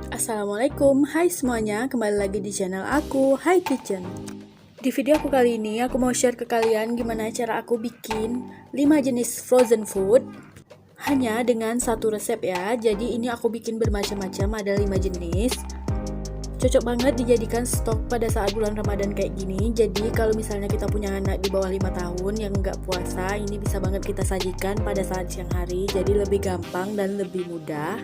Assalamualaikum, hai semuanya, kembali lagi di channel aku, Hai Kitchen. Di video aku kali ini, aku mau share ke kalian gimana cara aku bikin 5 jenis frozen food hanya dengan satu resep ya. Jadi ini aku bikin bermacam-macam, ada 5 jenis. Cocok banget dijadikan stok pada saat bulan Ramadan kayak gini. Jadi kalau misalnya kita punya anak di bawah 5 tahun yang nggak puasa, ini bisa banget kita sajikan pada saat siang hari. Jadi lebih gampang dan lebih mudah.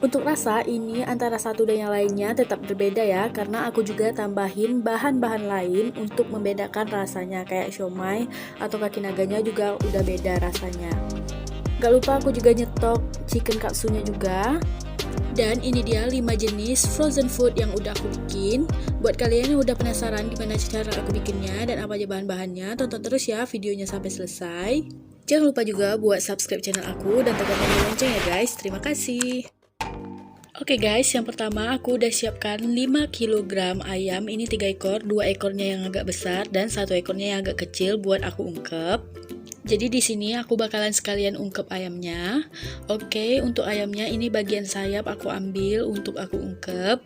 Untuk rasa ini antara satu dan yang lainnya tetap berbeda ya, karena aku juga tambahin bahan-bahan lain untuk membedakan rasanya, kayak siomay atau kaki naganya juga udah beda rasanya. Gak lupa aku juga nyetok chicken katsunya juga. Dan ini dia 5 jenis frozen food yang udah aku bikin. Buat kalian yang udah penasaran gimana cara aku bikinnya dan apa aja bahan-bahannya, tonton terus ya videonya sampai selesai. Jangan lupa juga buat subscribe channel aku dan tekan tombol lonceng ya guys. Terima kasih. Oke guys, yang pertama aku udah siapkan 5 kg ayam. Ini 3 ekor, 2 ekornya yang agak besar dan 1 ekornya yang agak kecil buat aku ungkep. Jadi di sini aku bakalan sekalian ungkep ayamnya. Oke, untuk ayamnya ini bagian sayap aku ambil untuk aku ungkep.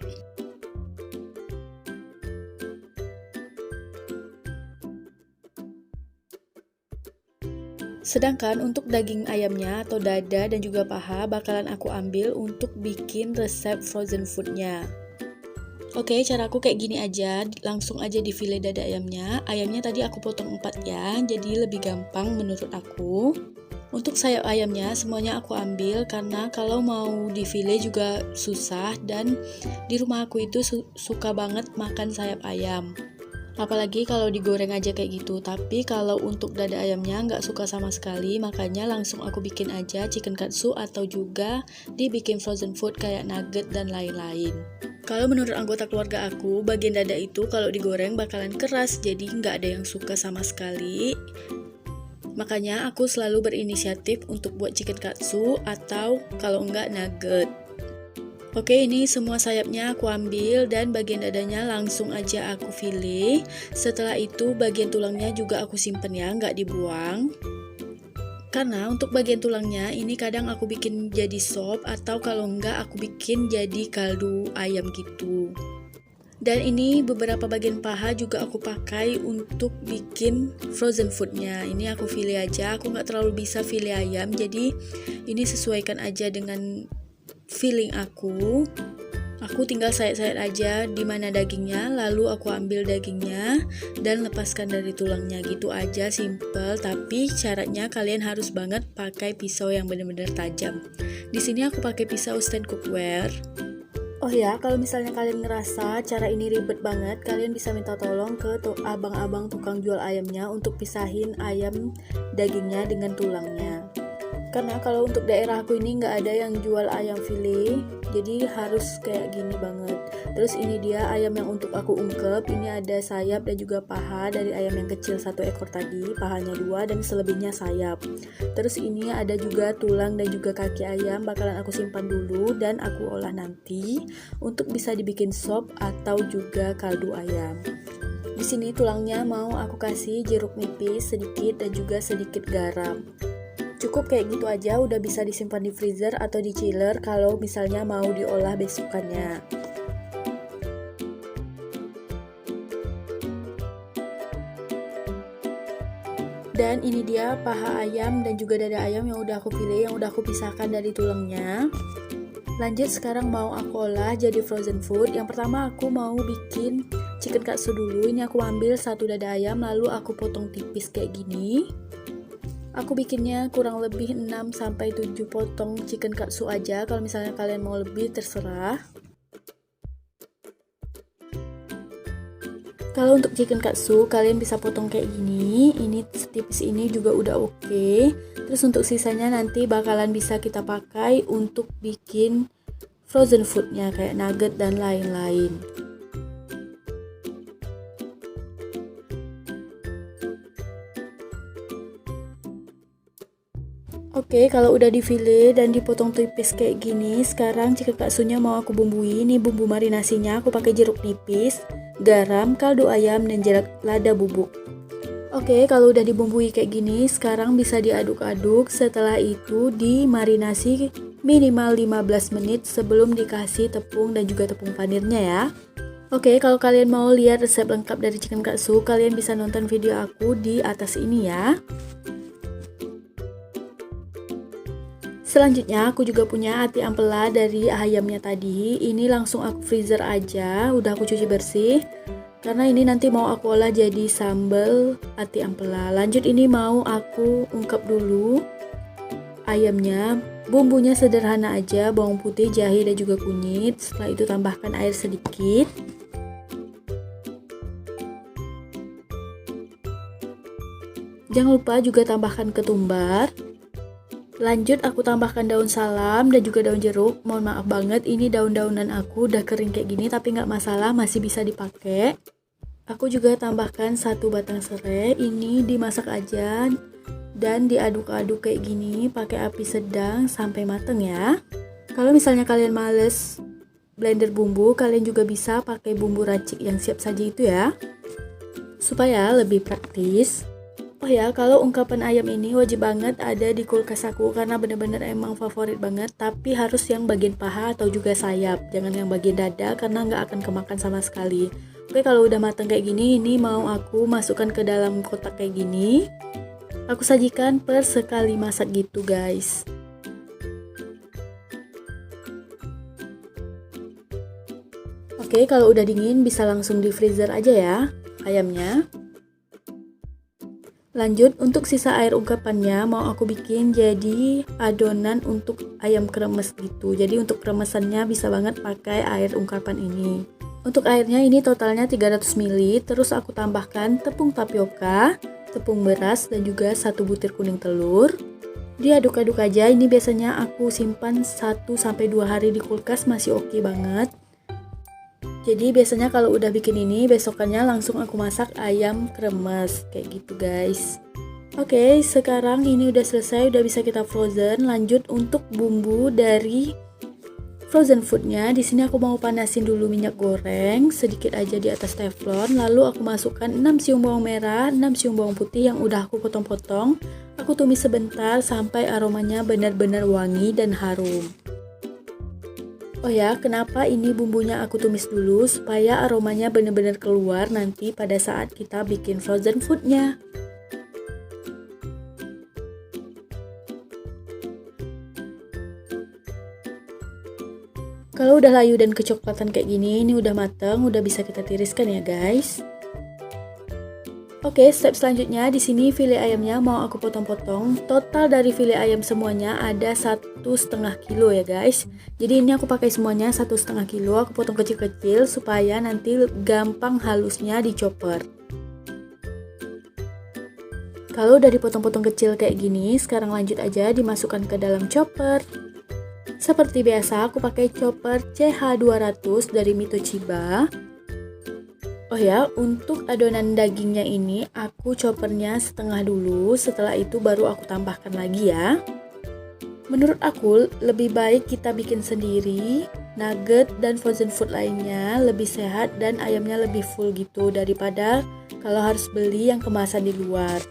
Sedangkan untuk daging ayamnya atau dada dan juga paha bakalan aku ambil untuk bikin resep frozen foodnya. Oke, caraku kayak gini aja, langsung aja di file dada ayamnya. Ayamnya tadi aku potong 4 ya, jadi lebih gampang menurut aku. Untuk sayap ayamnya semuanya aku ambil karena kalau mau di file juga susah, dan di rumah aku itu suka banget makan sayap ayam. Apalagi kalau digoreng aja kayak gitu. Tapi kalau untuk dada ayamnya nggak suka sama sekali, makanya langsung aku bikin aja chicken katsu atau juga dibikin frozen food kayak nugget dan lain-lain. Kalau menurut anggota keluarga aku, bagian dada itu kalau digoreng bakalan keras, jadi nggak ada yang suka sama sekali. Makanya aku selalu berinisiatif untuk buat chicken katsu atau kalau enggak nugget. Oke, ini semua sayapnya aku ambil dan bagian dadanya langsung aja aku file. Setelah itu bagian tulangnya juga aku simpen ya, nggak dibuang. Karena untuk bagian tulangnya ini kadang aku bikin jadi sop atau kalau enggak aku bikin jadi kaldu ayam gitu. Dan ini beberapa bagian paha juga aku pakai untuk bikin frozen foodnya. Ini aku file aja, aku nggak terlalu bisa file ayam, jadi ini sesuaikan aja dengan feeling aku. Aku tinggal sayat-sayat aja di mana dagingnya, lalu aku ambil dagingnya dan lepaskan dari tulangnya, gitu aja, simple. Tapi syaratnya kalian harus banget pakai pisau yang benar-benar tajam. Di sini aku pakai pisau stand cookware. Oh ya, kalau misalnya kalian ngerasa cara ini ribet banget, kalian bisa minta tolong ke abang-abang tukang jual ayamnya untuk pisahin ayam dagingnya dengan tulangnya. Karena kalau untuk daerah aku ini nggak ada yang jual ayam file, jadi harus kayak gini banget. Terus ini dia ayam yang untuk aku ungkep. Ini ada sayap dan juga paha dari ayam yang kecil 1 ekor tadi, pahanya 2 dan selebihnya sayap. Terus ini ada juga tulang dan juga kaki ayam, bakalan aku simpan dulu dan aku olah nanti untuk bisa dibikin sop atau juga kaldu ayam. Di sini tulangnya mau aku kasih jeruk nipis sedikit dan juga sedikit garam. Cukup kayak gitu aja, udah bisa disimpan di freezer atau di chiller kalau misalnya mau diolah besokannya. Dan ini dia paha ayam dan juga dada ayam yang udah aku pilih, yang udah aku pisahkan dari tulangnya. Lanjut, sekarang mau aku olah jadi frozen food. Yang pertama aku mau bikin chicken katsu dulu. Ini aku ambil 1 dada ayam lalu aku potong tipis kayak gini. Aku bikinnya kurang lebih 6-7 potong chicken katsu aja. Kalau misalnya kalian mau lebih terserah. Kalau untuk chicken katsu kalian bisa potong kayak gini. Ini setipis ini juga udah oke. Terus untuk sisanya nanti bakalan bisa kita pakai untuk bikin frozen foodnya kayak nugget dan lain-lain. Oke, kalau udah di file dan dipotong tipis kayak gini, sekarang chicken katsunya mau aku bumbui. Ini bumbu marinasinya aku pakai jeruk nipis, garam, kaldu ayam, dan lada bubuk. Oke, kalau udah dibumbui kayak gini, sekarang bisa diaduk-aduk. Setelah itu dimarinasi minimal 15 menit sebelum dikasih tepung dan juga tepung panirnya ya. Oke, kalau kalian mau lihat resep lengkap dari chicken katsu, kalian bisa nonton video aku di atas ini ya. Selanjutnya aku juga punya ati ampela dari ayamnya tadi. Ini langsung aku freezer aja, udah aku cuci bersih. Karena ini nanti mau aku olah jadi sambal ati ampela. Lanjut ini mau aku ungkep dulu ayamnya. Bumbunya sederhana aja, bawang putih, jahe dan juga kunyit. Setelah itu tambahkan air sedikit. Jangan lupa juga tambahkan ketumbar. Lanjut aku tambahkan daun salam dan juga daun jeruk. Mohon maaf banget ini daun-daunan aku udah kering kayak gini, tapi nggak masalah, masih bisa dipakai. Aku juga tambahkan 1 batang serai. Ini dimasak aja dan diaduk-aduk kayak gini pakai api sedang sampai mateng ya. Kalau misalnya kalian males blender bumbu, kalian juga bisa pakai bumbu racik yang siap saji itu ya, supaya lebih praktis. Oh ya, kalau ungkapan ayam ini wajib banget ada di kulkas aku karena bener-bener emang favorit banget. Tapi harus yang bagian paha atau juga sayap, jangan yang bagian dada karena nggak akan kemakan sama sekali. Oke, kalau udah matang kayak gini, ini mau aku masukkan ke dalam kotak kayak gini. Aku sajikan per sekali masak gitu guys. Oke, kalau udah dingin bisa langsung di freezer aja ya ayamnya. Lanjut, untuk sisa air ungkapannya mau aku bikin jadi adonan untuk ayam kremes gitu. Jadi untuk kremesannya bisa banget pakai air ungkapan ini. Untuk airnya ini totalnya 300 ml. Terus aku tambahkan tepung tapioka, tepung beras dan juga 1 butir kuning telur. Diaduk-aduk aja. Ini biasanya aku simpan 1-2 hari di kulkas, masih oke banget. Jadi biasanya kalau udah bikin ini, besokannya langsung aku masak ayam kremes kayak gitu guys. Oke, sekarang ini udah selesai, udah bisa kita frozen. Lanjut untuk bumbu dari frozen foodnya. Di sini aku mau panasin dulu minyak goreng sedikit aja di atas teflon. Lalu aku masukkan 6 siung bawang merah, 6 siung bawang putih yang udah aku potong-potong. Aku tumis sebentar sampai aromanya benar-benar wangi dan harum. Oh ya, kenapa ini bumbunya aku tumis dulu? Supaya aromanya benar-benar keluar nanti pada saat kita bikin frozen foodnya. Kalau udah layu dan kecoklatan kayak gini, ini udah mateng, udah bisa kita tiriskan ya guys. Oke, step selanjutnya di sini file ayamnya mau aku potong-potong. Total dari file ayam semuanya ada 1,5 kilo ya guys. Jadi ini aku pakai semuanya 1,5 kilo. Aku potong kecil-kecil supaya nanti gampang halusnya di chopper. Kalau udah dipotong-potong kecil kayak gini, sekarang lanjut aja dimasukkan ke dalam chopper. Seperti biasa aku pakai chopper CH200 dari Mitochiba. Oh ya, untuk adonan dagingnya ini aku choppernya setengah dulu, setelah itu baru aku tambahkan lagi ya. Menurut aku lebih baik kita bikin sendiri, nugget dan frozen food lainnya lebih sehat dan ayamnya lebih full gitu daripada kalau harus beli yang kemasan di luar.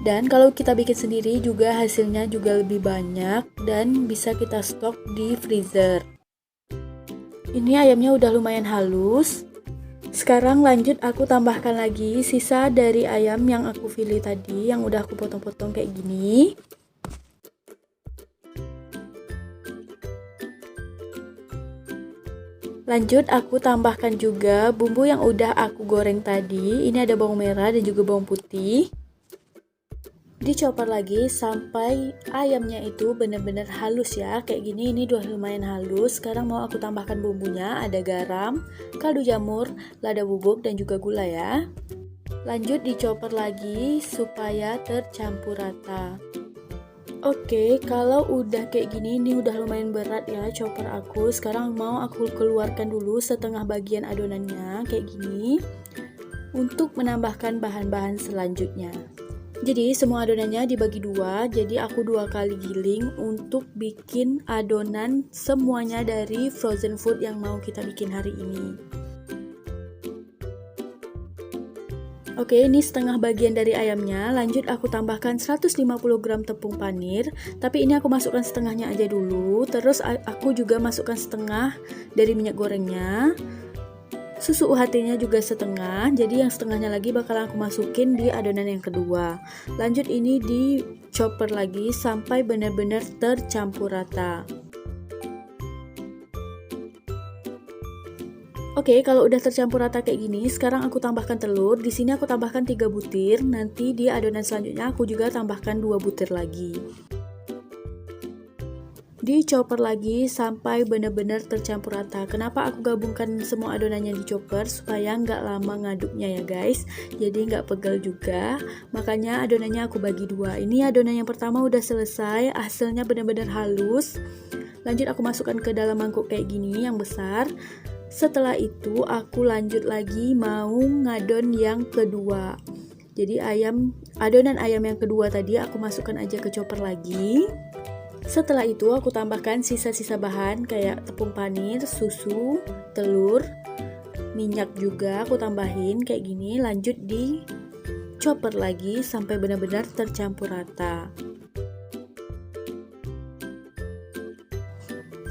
Dan kalau kita bikin sendiri juga hasilnya juga lebih banyak dan bisa kita stok di freezer. Ini ayamnya udah lumayan halus. Sekarang lanjut aku tambahkan lagi sisa dari ayam yang aku pilih tadi, yang udah aku potong-potong kayak gini. Lanjut aku tambahkan juga bumbu yang udah aku goreng tadi. Ini ada bawang merah dan juga bawang putih. Dicoper lagi sampai ayamnya itu benar-benar halus ya, kayak gini. Ini udah lumayan halus. Sekarang mau aku tambahkan bumbunya, ada garam, kaldu jamur, lada bubuk dan juga gula ya. Lanjut dicoper lagi supaya tercampur rata. Oke, kalau udah kayak gini, ini udah lumayan berat ya chopper aku. Sekarang mau aku keluarkan dulu setengah bagian adonannya kayak gini untuk menambahkan bahan-bahan selanjutnya. Jadi semua adonannya dibagi dua, jadi aku 2 kali giling untuk bikin adonan semuanya dari frozen food yang mau kita bikin hari ini. Oke, ini setengah bagian dari ayamnya. Lanjut aku tambahkan 150 gram tepung panir. Tapi ini aku masukkan setengahnya aja dulu. Terus aku juga masukkan setengah dari minyak gorengnya. Susu UHT-nya juga setengah. Jadi yang setengahnya lagi bakalan aku masukin di adonan yang kedua. Lanjut ini di chopper lagi sampai benar-benar tercampur rata. Oke, kalau udah tercampur rata kayak gini, sekarang aku tambahkan telur. Di sini aku tambahkan 3 butir. Nanti di adonan selanjutnya aku juga tambahkan 2 butir lagi. Dichopper lagi sampai benar-benar tercampur rata. Kenapa aku gabungkan semua adonannya di chopper? Supaya nggak lama ngaduknya ya guys. Jadi nggak pegel juga. Makanya adonannya aku bagi dua. Ini adonan yang pertama udah selesai. Hasilnya benar-benar halus. Lanjut aku masukkan ke dalam mangkuk kayak gini yang besar. Setelah itu aku lanjut lagi mau ngadon yang kedua. Jadi adonan ayam yang kedua tadi aku masukkan aja ke chopper lagi. Setelah itu aku tambahkan sisa-sisa bahan kayak tepung panir, susu, telur, minyak juga aku tambahin kayak gini. Lanjut di chopper lagi sampai benar-benar tercampur rata.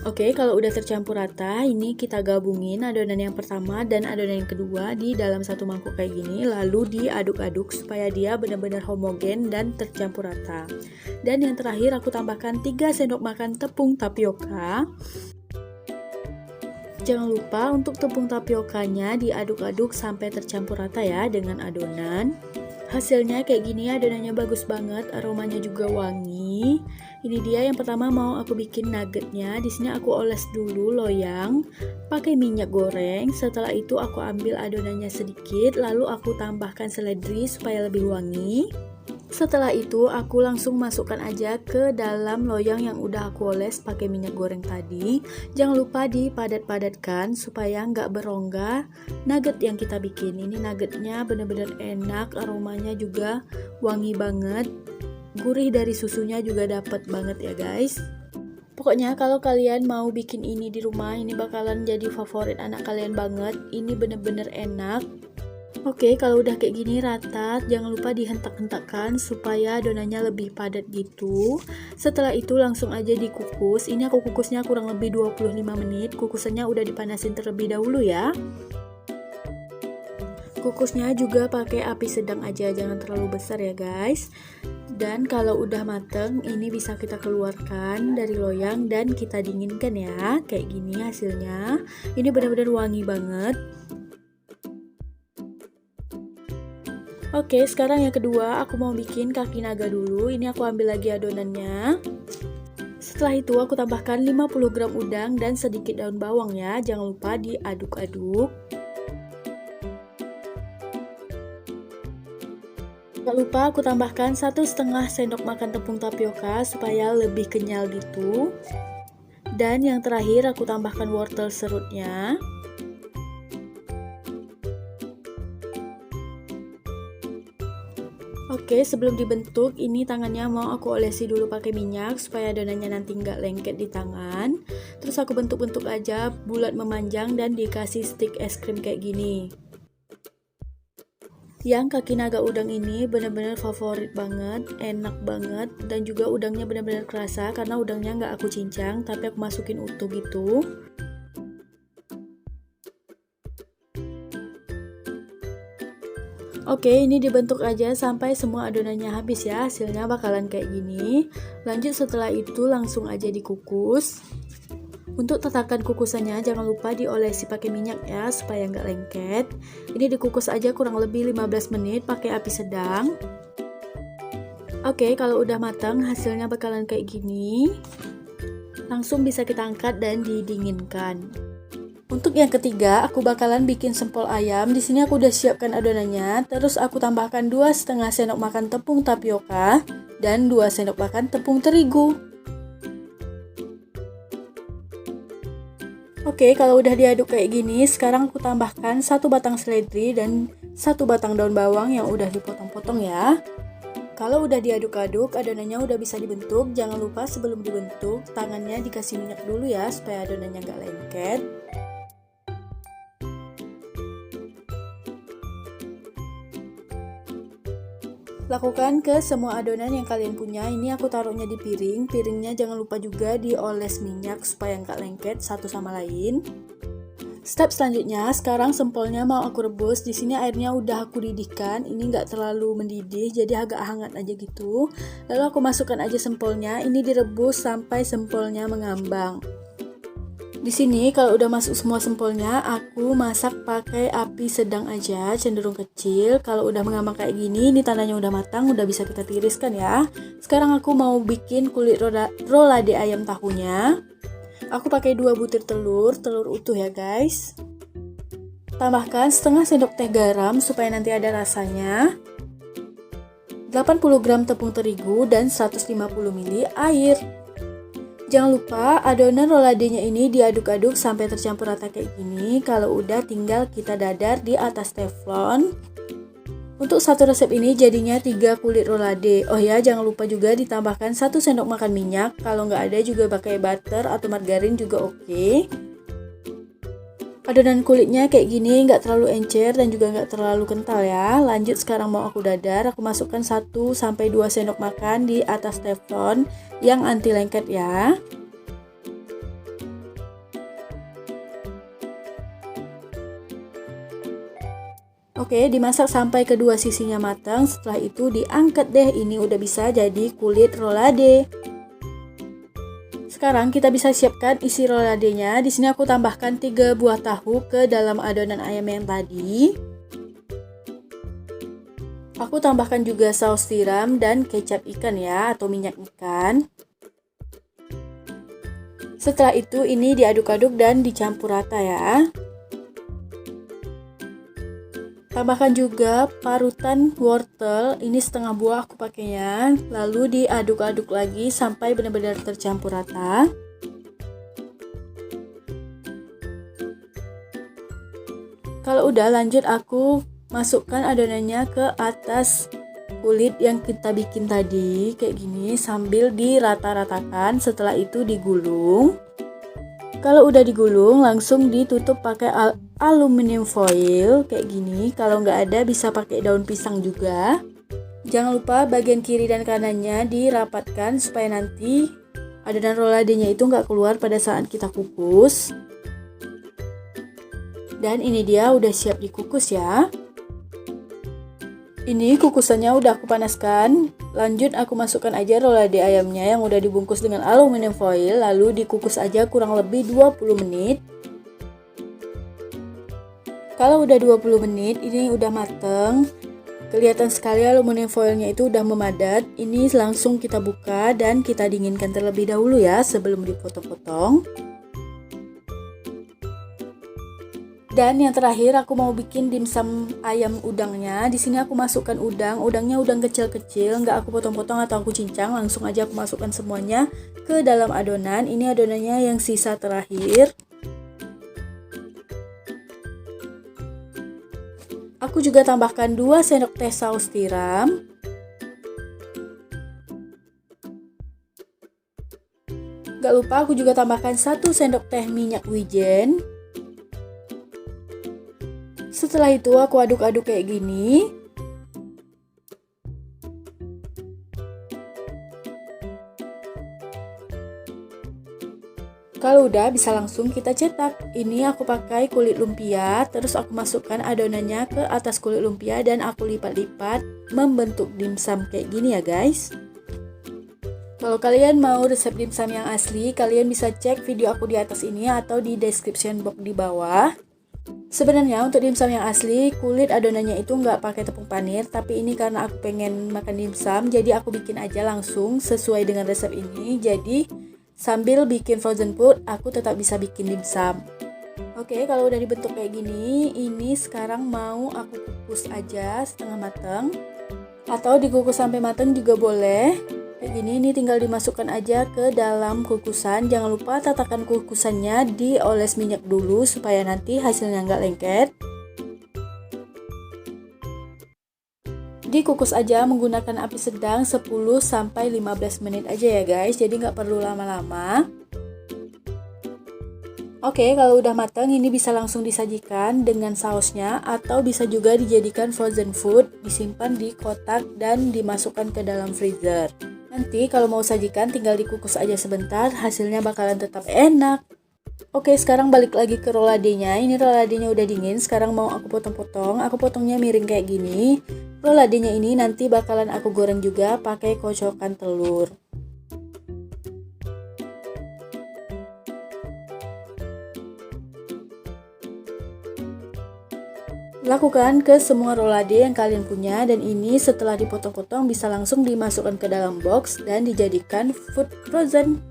Oke, kalau udah tercampur rata, ini kita gabungin adonan yang pertama dan adonan yang kedua di dalam satu mangkuk kayak gini, lalu diaduk-aduk supaya dia benar-benar homogen dan tercampur rata. Dan yang terakhir aku tambahkan 3 sendok makan tepung tapioka. Jangan lupa untuk tepung tapiokanya diaduk-aduk sampai tercampur rata ya dengan adonan. Hasilnya kayak gini, adonannya bagus banget, aromanya juga wangi. Ini dia yang pertama mau aku bikin nuggetnya. Di sini aku oles dulu loyang pakai minyak goreng. Setelah itu aku ambil adonannya sedikit, lalu aku tambahkan seledri supaya lebih wangi. Setelah itu aku langsung masukkan aja ke dalam loyang yang udah aku oles pakai minyak goreng tadi. Jangan lupa dipadat-padatkan supaya nggak berongga nugget yang kita bikin. Ini nuggetnya bener-bener enak, aromanya juga wangi banget, gurih dari susunya juga dapet banget ya guys. Pokoknya kalau kalian mau bikin ini di rumah, ini bakalan jadi favorit anak kalian banget. Ini bener-bener enak. Oke, kalau udah kayak gini rata, jangan lupa dihentak-hentakkan supaya adonannya lebih padat gitu. Setelah itu langsung aja dikukus. Ini aku kukusnya kurang lebih 25 menit. Kukusannya udah dipanasin terlebih dahulu ya. Kukusnya juga pakai api sedang aja, jangan terlalu besar ya guys. Dan kalau udah mateng, ini bisa kita keluarkan dari loyang dan kita dinginkan ya. Kayak gini hasilnya. Ini benar-benar wangi banget. Oke, sekarang yang kedua aku mau bikin kaki naga dulu. Ini aku ambil lagi adonannya. Setelah itu aku tambahkan 50 gram udang dan sedikit daun bawang ya. Jangan lupa diaduk-aduk. Jangan lupa aku tambahkan 1,5 sendok makan tepung tapioka supaya lebih kenyal gitu. Dan yang terakhir aku tambahkan wortel serutnya. Oke, sebelum dibentuk, ini tangannya mau aku olesi dulu pakai minyak supaya adonannya nanti nggak lengket di tangan. Terus aku bentuk-bentuk aja bulat memanjang dan dikasih stick es krim kayak gini. Yang kaki naga udang ini bener-bener favorit banget, enak banget, dan juga udangnya bener-bener kerasa karena udangnya nggak aku cincang, tapi aku masukin utuh gitu. Oke, ini dibentuk aja sampai semua adonannya habis ya. Hasilnya bakalan kayak gini. Lanjut setelah itu langsung aja dikukus. Untuk tatakan kukusannya jangan lupa diolesi pakai minyak ya supaya nggak lengket. Ini dikukus aja kurang lebih 15 menit pakai api sedang. Oke, kalau udah matang hasilnya bakalan kayak gini. Langsung bisa kita angkat dan didinginkan. Untuk yang ketiga, aku bakalan bikin sempol ayam. Di sini aku udah siapkan adonannya. Terus aku tambahkan 2,5 sendok makan tepung tapioka dan 2 sendok makan tepung terigu. Oke, kalau udah diaduk kayak gini, sekarang aku tambahkan 1 batang seledri dan 1 batang daun bawang yang udah dipotong-potong ya. Kalau udah diaduk-aduk, adonannya udah bisa dibentuk. Jangan lupa sebelum dibentuk, tangannya dikasih minyak dulu ya supaya adonannya nggak lengket. Lakukan ke semua adonan yang kalian punya. Ini aku taruhnya di piring. Piringnya jangan lupa juga dioles minyak supaya nggak lengket satu sama lain. Step selanjutnya, sekarang sempolnya mau aku rebus. Di sini airnya udah aku didihkan. Ini nggak terlalu mendidih, jadi agak hangat aja gitu. Lalu aku masukkan aja sempolnya. Ini direbus sampai sempolnya mengambang. Di sini kalau udah masuk semua sempolnya, aku masak pakai api sedang aja, cenderung kecil. Kalau udah mengambang kayak gini, ini tandanya udah matang, udah bisa kita tiriskan ya. Sekarang aku mau bikin kulit rolade ayam tahunya. Aku pakai 2 butir telur utuh ya guys. Tambahkan setengah sendok teh garam supaya nanti ada rasanya. 80 gram tepung terigu dan 150 ml air. Jangan lupa adonan roladenya ini diaduk-aduk sampai tercampur rata kayak gini. Kalau udah tinggal kita dadar di atas teflon. Untuk satu resep ini jadinya 3 kulit rolade. Oh ya, jangan lupa juga ditambahkan 1 sendok makan minyak. Kalau nggak ada juga pakai butter atau margarin juga oke. Adonan kulitnya kayak gini, nggak terlalu encer dan juga nggak terlalu kental ya. Lanjut sekarang mau aku dadar. Aku masukkan 1-2 sendok makan di atas teflon yang anti lengket ya. Oke, dimasak sampai kedua sisinya matang. Setelah itu diangkat deh. Ini udah bisa jadi kulit rolade. Sekarang kita bisa siapkan isi roladenya. Di sini aku tambahkan 3 buah tahu ke dalam adonan ayam yang tadi. Aku tambahkan juga saus tiram dan kecap ikan ya, atau minyak ikan. Setelah itu ini diaduk-aduk dan dicampur rata ya. Tambahkan juga parutan wortel, ini setengah buah aku pakainya. Lalu diaduk-aduk lagi sampai benar-benar tercampur rata. Kalau udah lanjut aku masukkan adonannya ke atas kulit yang kita bikin tadi kayak gini sambil dirata-ratakan. Setelah itu digulung. Kalau udah digulung langsung ditutup pakai aluminium foil kayak gini. Kalau nggak ada bisa pakai daun pisang juga. Jangan lupa bagian kiri dan kanannya dirapatkan supaya nanti adonan roladenya itu nggak keluar pada saat kita kukus. Dan ini dia udah siap dikukus ya. Ini kukusannya udah aku panaskan. Lanjut aku masukkan aja rolade ayamnya yang udah dibungkus dengan aluminium foil. Lalu dikukus aja kurang lebih 20 menit. Kalau udah 20 menit ini udah mateng. Kelihatan sekali aluminium foilnya itu udah memadat. Ini langsung kita buka dan kita dinginkan terlebih dahulu ya sebelum dipotong-potong. Dan yang terakhir aku mau bikin dimsum ayam udangnya. Di sini aku masukkan udangnya udang kecil-kecil, nggak aku potong-potong atau aku cincang, langsung aja aku masukkan semuanya ke dalam adonan. Ini adonannya yang sisa terakhir. Aku juga tambahkan 2 sendok teh saus tiram. Gak lupa aku juga tambahkan 1 sendok teh minyak wijen. Setelah itu aku aduk-aduk kayak gini. Kalau udah bisa langsung kita cetak. Ini aku pakai kulit lumpia, terus aku masukkan adonannya ke atas kulit lumpia dan aku lipat-lipat membentuk dimsum kayak gini ya guys. Kalau kalian mau resep dimsum yang asli, kalian bisa cek video aku di atas ini atau di description box di bawah. Sebenarnya untuk dimsum yang asli, kulit adonannya itu nggak pakai tepung panir, tapi ini karena aku pengen makan dimsum, jadi aku bikin aja langsung sesuai dengan resep ini. Jadi sambil bikin frozen food, aku tetap bisa bikin dimsum. Oke, kalau udah dibentuk kayak gini, ini sekarang mau aku kukus aja setengah mateng, atau dikukus sampai mateng juga boleh. Kayak gini, ini tinggal dimasukkan aja ke dalam kukusan. Jangan lupa tatakan kukusannya dioles minyak dulu supaya nanti hasilnya nggak lengket. Dikukus aja menggunakan api sedang 10-15 menit aja ya guys, jadi nggak perlu lama-lama. Oke, kalau udah matang ini bisa langsung disajikan dengan sausnya atau bisa juga dijadikan frozen food, disimpan di kotak dan dimasukkan ke dalam freezer. Nanti kalau mau sajikan tinggal dikukus aja sebentar, hasilnya bakalan tetap enak. Oke, sekarang balik lagi ke roladenya. Ini roladenya udah dingin, sekarang mau aku potong-potong. Aku potongnya miring kayak gini. Roladenya ini nanti bakalan aku goreng juga pakai kocokan telur. Lakukan ke semua rolade yang kalian punya dan ini setelah dipotong-potong bisa langsung dimasukkan ke dalam box dan dijadikan food frozen.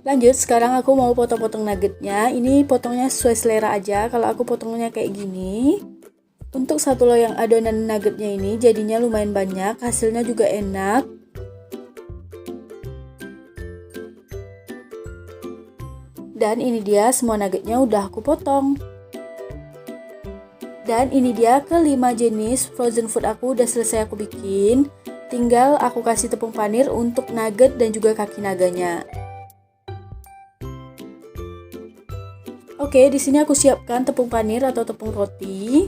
Lanjut, sekarang aku mau potong-potong nuggetnya. Ini potongnya sesuai selera aja. Kalau aku potongnya kayak gini. Untuk satu loyang adonan nuggetnya ini jadinya lumayan banyak, hasilnya juga enak. Dan ini dia semua nuggetnya udah aku potong. Dan ini dia kelima jenis frozen food aku udah selesai aku bikin. Tinggal aku kasih tepung panir untuk nugget dan juga kaki naganya. Oke, di sini aku siapkan tepung panir atau tepung roti.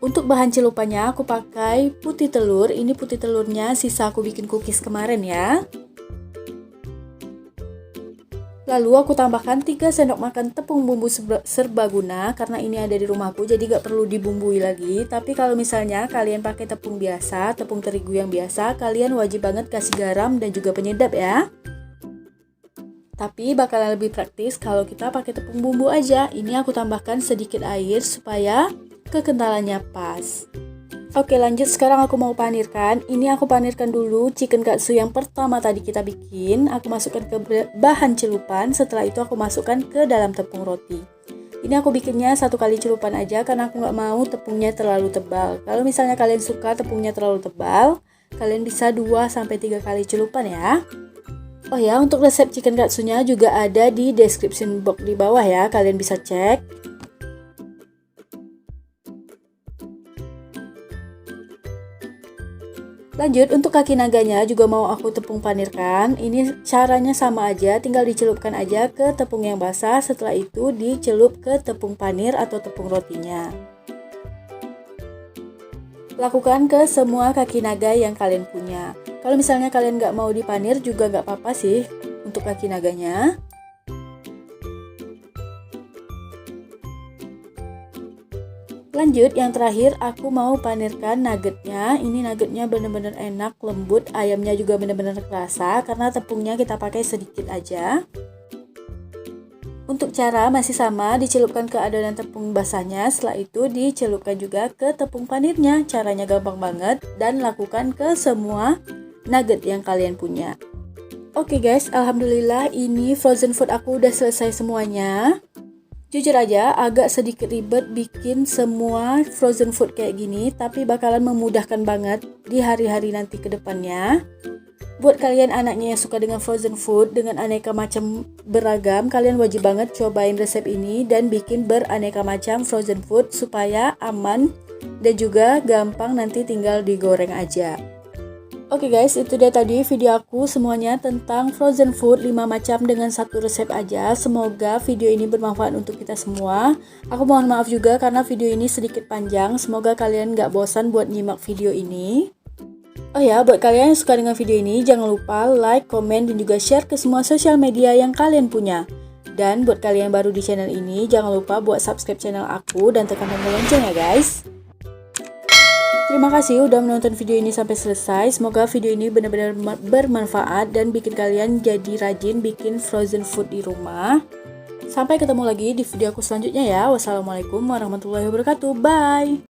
Untuk bahan celupannya aku pakai putih telur. Ini putih telurnya sisa aku bikin cookies kemarin ya. Lalu aku tambahkan 3 sendok makan tepung bumbu serbaguna karena ini ada di rumahku jadi gak perlu dibumbui lagi. Tapi kalau misalnya kalian pakai tepung biasa, tepung terigu yang biasa, kalian wajib banget kasih garam dan juga penyedap ya. Tapi bakalan lebih praktis kalau kita pakai tepung bumbu aja. Ini aku tambahkan sedikit air supaya kekentalannya pas. Oke, lanjut, sekarang aku mau panirkan. Ini aku panirkan dulu chicken katsu yang pertama tadi kita bikin. Aku masukkan ke bahan celupan. Setelah itu aku masukkan ke dalam tepung roti. Ini aku bikinnya 1 kali celupan aja karena aku nggak mau tepungnya terlalu tebal. Kalau misalnya kalian suka tepungnya terlalu tebal, kalian bisa 2-3 kali celupan ya. Oh ya, untuk resep chicken katsunya juga ada di description box di bawah ya. Kalian bisa cek. Lanjut, untuk kaki naganya juga mau aku tepung panirkan. Ini caranya sama aja, tinggal dicelupkan aja ke tepung yang basah. Setelah itu dicelup ke tepung panir atau tepung rotinya. Lakukan ke semua kaki naga yang kalian punya. Kalau misalnya kalian nggak mau dipanir juga nggak apa-apa sih untuk kaki naganya. Lanjut, yang terakhir aku mau panirkan nuggetnya. Ini nuggetnya bener-bener enak, lembut, ayamnya juga bener-bener kerasa karena tepungnya kita pakai sedikit aja. Untuk cara masih sama, dicelupkan ke adonan tepung basahnya, setelah itu dicelupkan juga ke tepung panirnya. Caranya gampang banget dan lakukan ke semua nugget yang kalian punya. Oke guys, alhamdulillah ini frozen food aku udah selesai semuanya. Jujur aja agak sedikit ribet bikin semua frozen food kayak gini, tapi bakalan memudahkan banget di hari-hari nanti ke depannya. Buat kalian anaknya yang suka dengan frozen food dengan aneka macam beragam, kalian wajib banget cobain resep ini dan bikin beraneka macam frozen food supaya aman dan juga gampang nanti tinggal digoreng aja. Oke guys, itu dia tadi video aku semuanya tentang frozen food 5 macam dengan 1 resep aja. Semoga video ini bermanfaat untuk kita semua. Aku mohon maaf juga karena video ini sedikit panjang. Semoga kalian gak bosan buat nyimak video ini. Oh ya, buat kalian yang suka dengan video ini, jangan lupa like, komen, dan juga share ke semua sosial media yang kalian punya. Dan buat kalian yang baru di channel ini, jangan lupa buat subscribe channel aku dan tekan tombol lonceng ya guys. Terima kasih udah menonton video ini sampai selesai. Semoga video ini benar-benar bermanfaat dan bikin kalian jadi rajin bikin frozen food di rumah. Sampai ketemu lagi di video aku selanjutnya ya. Wassalamualaikum warahmatullahi wabarakatuh. Bye.